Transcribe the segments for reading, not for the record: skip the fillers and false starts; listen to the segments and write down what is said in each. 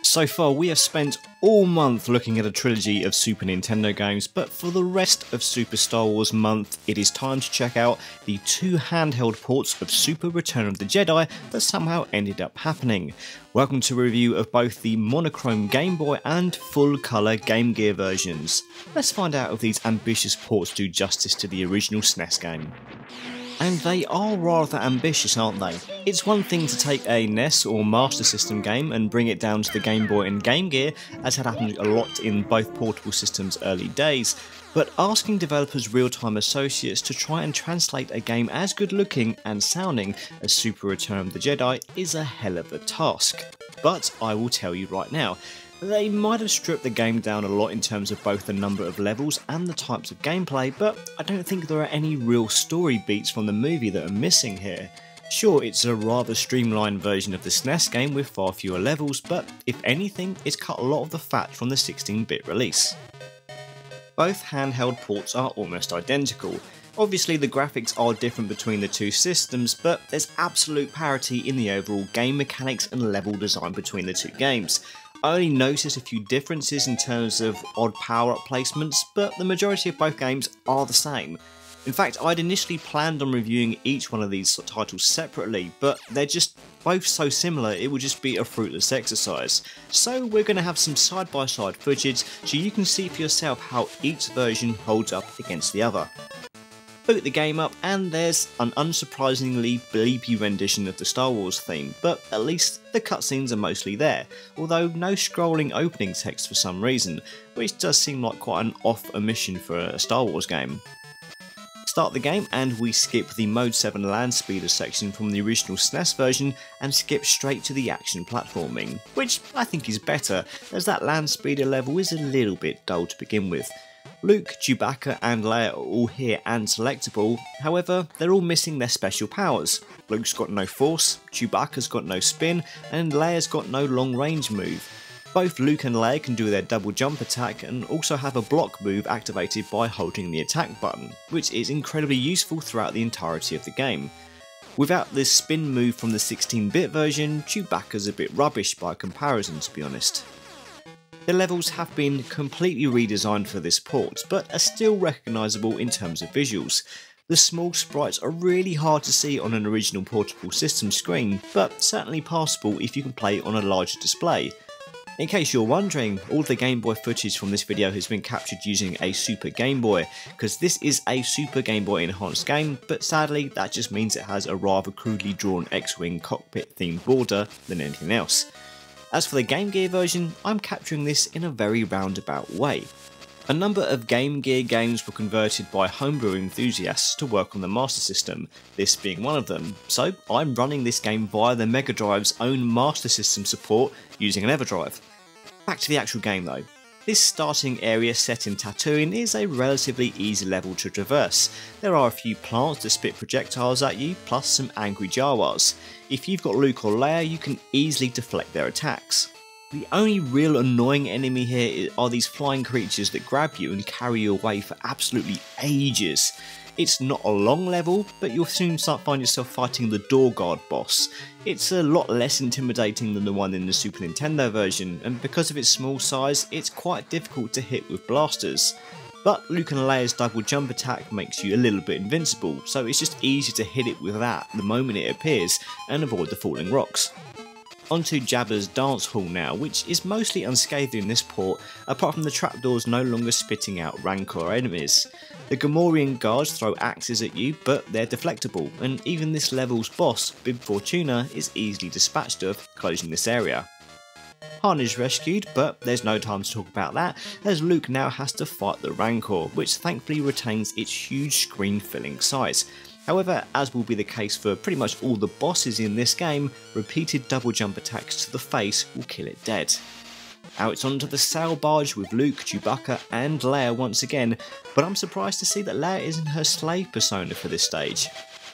So far we have spent all month looking at a trilogy of Super Nintendo games, but for the rest of Super Star Wars month it is time to check out the two handheld ports of Super Return of the Jedi that somehow ended up happening. Welcome to a review of both the monochrome Game Boy and full colour Game Gear versions. Let's find out if these ambitious ports do justice to the original SNES game. And they are rather ambitious, aren't they? It's one thing to take a NES or Master System game and bring it down to the Game Boy and Game Gear, as had happened a lot in both portable systems' early days, but asking developers' real-time associates to try and translate a game as good looking and sounding as Super Return of the Jedi is a hell of a task. But I will tell you right now, they might have stripped the game down a lot in terms of both the number of levels and the types of gameplay, but I don't think there are any real story beats from the movie that are missing here. Sure, it's a rather streamlined version of the SNES game with far fewer levels, but if anything, it's cut a lot of the fat from the 16-bit release. Both handheld ports are almost identical. Obviously the graphics are different between the two systems, but there's absolute parity in the overall game mechanics and level design between the two games. I only noticed a few differences in terms of odd power-up placements, but the majority of both games are the same. In fact, I'd initially planned on reviewing each one of these titles separately, but they're just both so similar it would just be a fruitless exercise. So we're going to have some side-by-side footage so you can see for yourself how each version holds up against the other. Boot the game up and there's an unsurprisingly bleepy rendition of the Star Wars theme, but at least the cutscenes are mostly there, although no scrolling opening text for some reason, which does seem like quite an off omission for a Star Wars game. Start the game and we skip the Mode 7 land speeder section from the original SNES version and skip straight to the action platforming, which I think is better as that land speeder level is a little bit dull to begin with. Luke, Chewbacca and Leia are all here and selectable, however they're all missing their special powers. Luke's got no force, Chewbacca's got no spin, and Leia's got no long range move. Both Luke and Leia can do their double jump attack and also have a block move activated by holding the attack button, which is incredibly useful throughout the entirety of the game. Without this spin move from the 16-bit version, Chewbacca's a bit rubbish by comparison, to be honest. The levels have been completely redesigned for this port, but are still recognisable in terms of visuals. The small sprites are really hard to see on an original portable system screen, but certainly passable if you can play on a larger display. In case you're wondering, all the Game Boy footage from this video has been captured using a Super Game Boy, because this is a Super Game Boy enhanced game, but sadly that just means it has a rather crudely drawn X-Wing cockpit themed border than anything else. As for the Game Gear version, I'm capturing this in a very roundabout way. A number of Game Gear games were converted by homebrew enthusiasts to work on the Master System, this being one of them, so I'm running this game via the Mega Drive's own Master System support using an EverDrive. Back to the actual game though. This starting area set in Tatooine is a relatively easy level to traverse. There are a few plants that spit projectiles at you, plus some angry Jawas. If you've got Luke or Leia, you can easily deflect their attacks. The only real annoying enemy here are these flying creatures that grab you and carry you away for absolutely ages. It's not a long level, but you'll soon find yourself fighting the Door Guard boss. It's a lot less intimidating than the one in the Super Nintendo version, and because of its small size, it's quite difficult to hit with blasters. But Luke and Leia's double jump attack makes you a little bit invincible, so it's just easier to hit it with that the moment it appears and avoid the falling rocks. Onto Jabba's dance hall now, which is mostly unscathed in this port, apart from the trapdoors no longer spitting out Rancor enemies. The Gamorrean guards throw axes at you, but they're deflectable, and even this level's boss, Bib Fortuna, is easily dispatched of, closing this area. Han is rescued, but there's no time to talk about that, as Luke now has to fight the Rancor, which thankfully retains its huge screen-filling size. However, as will be the case for pretty much all the bosses in this game, repeated double jump attacks to the face will kill it dead. Now it's onto the sail barge with Luke, Chewbacca and Leia once again, but I'm surprised to see that Leia isn't her slave persona for this stage.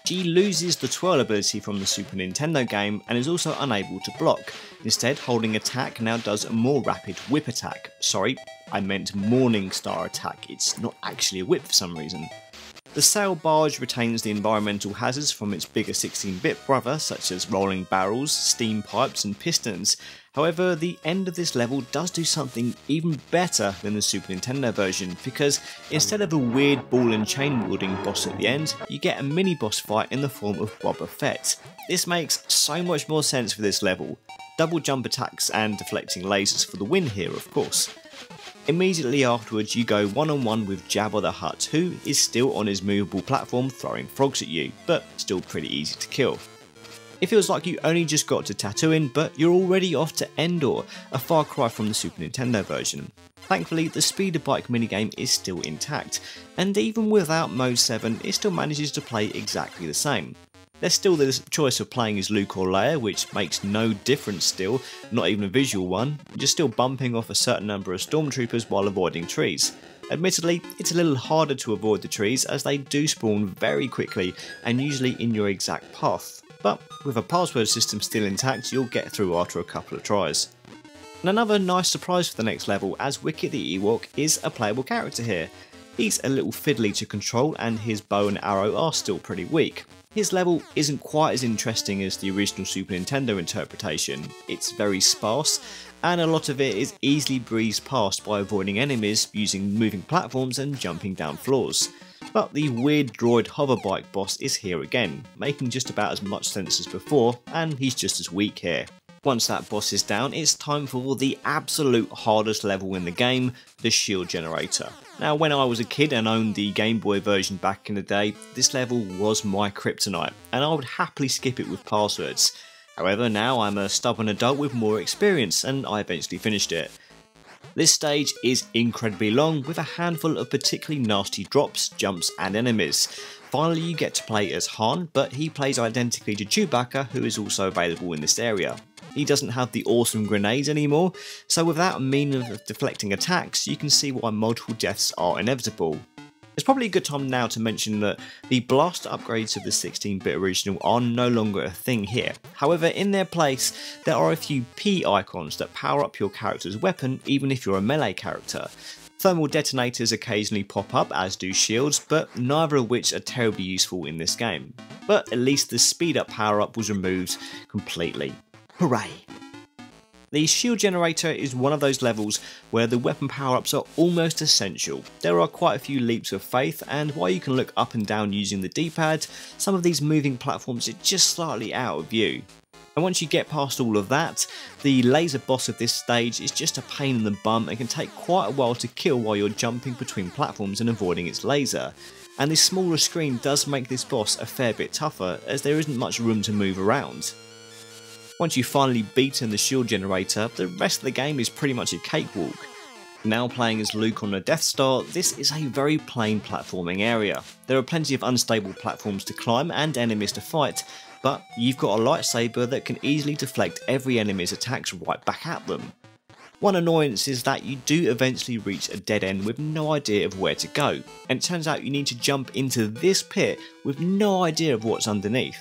She loses the twirl ability from the Super Nintendo game and is also unable to block. Instead, holding attack now does a more rapid whip attack. Sorry, I meant Morning Star attack, it's not actually a whip for some reason. The sail barge retains the environmental hazards from its bigger 16-bit brother, such as rolling barrels, steam pipes and pistons. However, the end of this level does do something even better than the Super Nintendo version, because instead of a weird ball and chain wielding boss at the end, you get a mini boss fight in the form of Boba Fett. This makes so much more sense for this level. Double jump attacks and deflecting lasers for the win here, of course. Immediately afterwards you go one-on-one with Jabba the Hutt, who is still on his movable platform throwing frogs at you, but still pretty easy to kill. It feels like you only just got to Tatooine, but you're already off to Endor, a far cry from the Super Nintendo version. Thankfully, the speeder bike minigame is still intact, and even without Mode 7, it still manages to play exactly the same. There's still the choice of playing as Luke or Leia, which makes no difference still, not even a visual one. You're still bumping off a certain number of stormtroopers while avoiding trees. Admittedly, it's a little harder to avoid the trees as they do spawn very quickly and usually in your exact path, but with a password system still intact you'll get through after a couple of tries. And another nice surprise for the next level, as Wicket the Ewok is a playable character here. He's a little fiddly to control and his bow and arrow are still pretty weak. His level isn't quite as interesting as the original Super Nintendo interpretation. It's very sparse, and a lot of it is easily breezed past by avoiding enemies using moving platforms and jumping down floors. But the weird droid hoverbike boss is here again, making just about as much sense as before, and he's just as weak here. Once that boss is down, it's time for the absolute hardest level in the game, the shield generator. Now, when I was a kid and owned the Game Boy version back in the day, this level was my kryptonite, and I would happily skip it with passwords. However, now I'm a stubborn adult with more experience, and I eventually finished it. This stage is incredibly long, with a handful of particularly nasty drops, jumps and enemies. Finally you get to play as Han, but he plays identically to Chewbacca, who is also available in this area. He doesn't have the awesome grenades anymore, so without a means of deflecting attacks, you can see why multiple deaths are inevitable. It's probably a good time now to mention that the blaster upgrades of the 16-bit original are no longer a thing here. However, in their place, there are a few P icons that power up your character's weapon even if you're a melee character. Thermal detonators occasionally pop up, as do shields, but neither of which are terribly useful in this game. But at least the speed up power up was removed completely. Hooray! The shield generator is one of those levels where the weapon power-ups are almost essential. There are quite a few leaps of faith, and while you can look up and down using the D-pad, some of these moving platforms are just slightly out of view. And once you get past all of that, the laser boss of this stage is just a pain in the bum and can take quite a while to kill while you're jumping between platforms and avoiding its laser. And this smaller screen does make this boss a fair bit tougher, as there isn't much room to move around. Once you've finally beaten the shield generator, the rest of the game is pretty much a cakewalk. Now playing as Luke on the Death Star, this is a very plain platforming area. There are plenty of unstable platforms to climb and enemies to fight, but you've got a lightsaber that can easily deflect every enemy's attacks right back at them. One annoyance is that you do eventually reach a dead end with no idea of where to go, and it turns out you need to jump into this pit with no idea of what's underneath.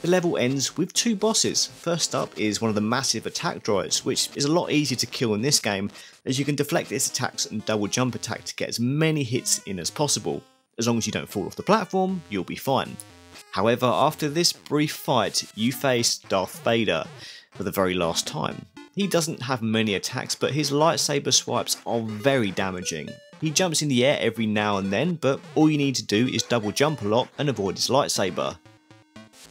The level ends with two bosses. First up is one of the massive attack droids, which is a lot easier to kill in this game, as you can deflect its attacks and double jump attack to get as many hits in as possible. As long as you don't fall off the platform, you'll be fine. However, after this brief fight, you face Darth Vader for the very last time. He doesn't have many attacks, but his lightsaber swipes are very damaging. He jumps in the air every now and then, but all you need to do is double jump a lot and avoid his lightsaber.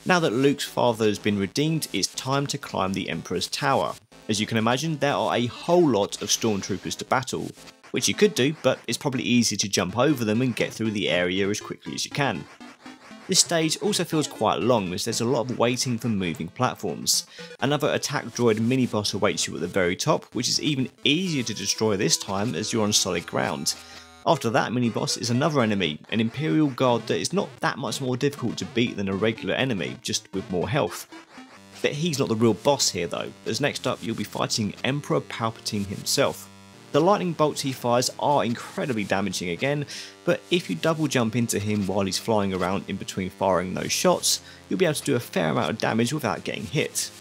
Now that Luke's father has been redeemed, it's time to climb the Emperor's Tower. As you can imagine, there are a whole lot of stormtroopers to battle, which you could do, but it's probably easier to jump over them and get through the area as quickly as you can. This stage also feels quite long, as there's a lot of waiting for moving platforms. Another attack droid mini-boss awaits you at the very top, which is even easier to destroy this time as you're on solid ground. After that mini-boss is another enemy, an Imperial Guard that is not that much more difficult to beat than a regular enemy, just with more health. But he's not the real boss here though, as next up you'll be fighting Emperor Palpatine himself. The lightning bolts he fires are incredibly damaging again, but if you double jump into him while he's flying around in between firing those shots, you'll be able to do a fair amount of damage without getting hit.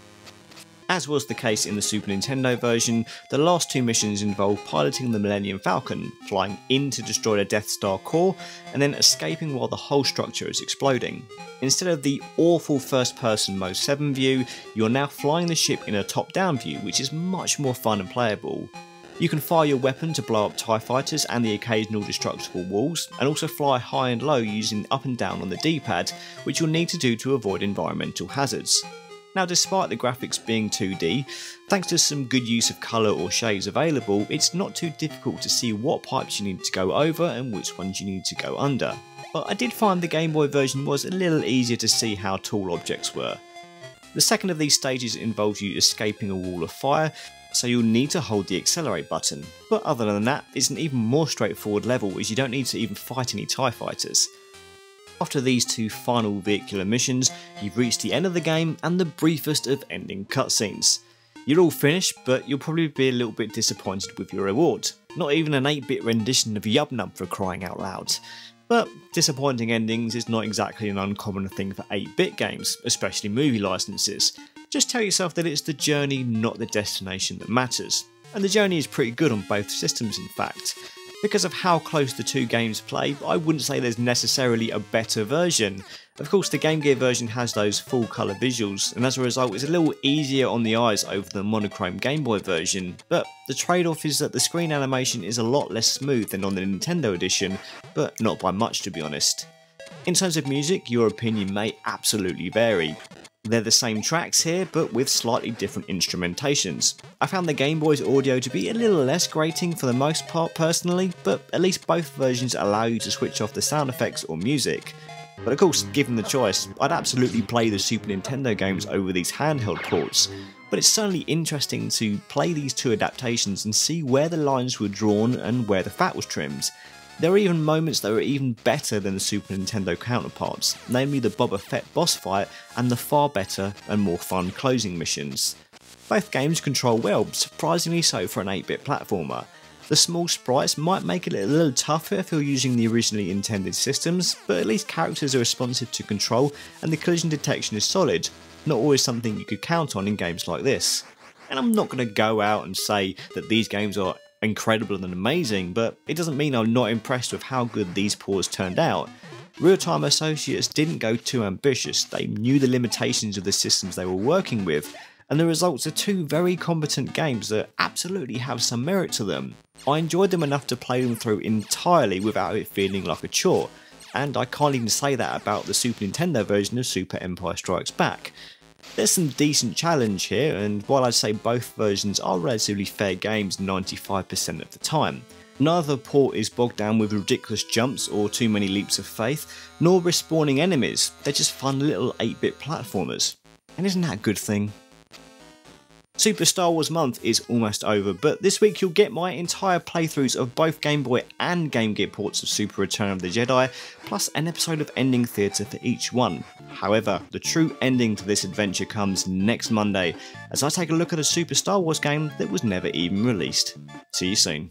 As was the case in the Super Nintendo version, the last two missions involve piloting the Millennium Falcon, flying in to destroy the Death Star core, and then escaping while the whole structure is exploding. Instead of the awful first-person Mode 7 view, you're now flying the ship in a top-down view, which is much more fun and playable. You can fire your weapon to blow up TIE fighters and the occasional destructible walls, and also fly high and low using up and down on the D-pad, which you'll need to do to avoid environmental hazards. Now, despite the graphics being 2D, thanks to some good use of colour or shades available, it's not too difficult to see what pipes you need to go over and which ones you need to go under. But I did find the Game Boy version was a little easier to see how tall objects were. The second of these stages involves you escaping a wall of fire, so you'll need to hold the accelerate button. But other than that, it's an even more straightforward level as you don't need to even fight any TIE fighters. After these two final vehicular missions, you've reached the end of the game and the briefest of ending cutscenes. You're all finished, but you'll probably be a little bit disappointed with your reward. Not even an 8-bit rendition of Yub Nub for crying out loud. But disappointing endings is not exactly an uncommon thing for 8-bit games, especially movie licenses. Just tell yourself that it's the journey, not the destination, that matters. And the journey is pretty good on both systems, in fact. Because of how close the two games play, I wouldn't say there's necessarily a better version. Of course, the Game Gear version has those full colour visuals, and as a result it's a little easier on the eyes over the monochrome Game Boy version, but the trade-off is that the screen animation is a lot less smooth than on the Nintendo edition, but not by much, to be honest. In terms of music, your opinion may absolutely vary. They're the same tracks here, but with slightly different instrumentations. I found the Game Boy's audio to be a little less grating for the most part personally, but at least both versions allow you to switch off the sound effects or music. But of course, given the choice, I'd absolutely play the Super Nintendo games over these handheld ports. But it's certainly interesting to play these two adaptations and see where the lines were drawn and where the fat was trimmed. There are even moments that are even better than the Super Nintendo counterparts, namely the Boba Fett boss fight and the far better and more fun closing missions. Both games control well, surprisingly so for an 8-bit platformer. The small sprites might make it a little tougher if you're using the originally intended systems, but at least characters are responsive to control and the collision detection is solid, not always something you could count on in games like this. And I'm not going to go out and say that these games are incredible and amazing, but it doesn't mean I'm not impressed with how good these ports turned out. Real-Time Associates didn't go too ambitious, they knew the limitations of the systems they were working with, and the results are two very competent games that absolutely have some merit to them. I enjoyed them enough to play them through entirely without it feeling like a chore, and I can't even say that about the Super Nintendo version of Super Empire Strikes Back. There's some decent challenge here, and while I'd say both versions are relatively fair games 95% of the time, neither port is bogged down with ridiculous jumps or too many leaps of faith, nor respawning enemies, they're just fun little 8-bit platformers. And isn't that a good thing? Super Star Wars month is almost over, but this week you'll get my entire playthroughs of both Game Boy and Game Gear ports of Super Return of the Jedi, plus an episode of Ending Theatre for each one. However, the true ending to this adventure comes next Monday, as I take a look at a Super Star Wars game that was never even released. See you soon.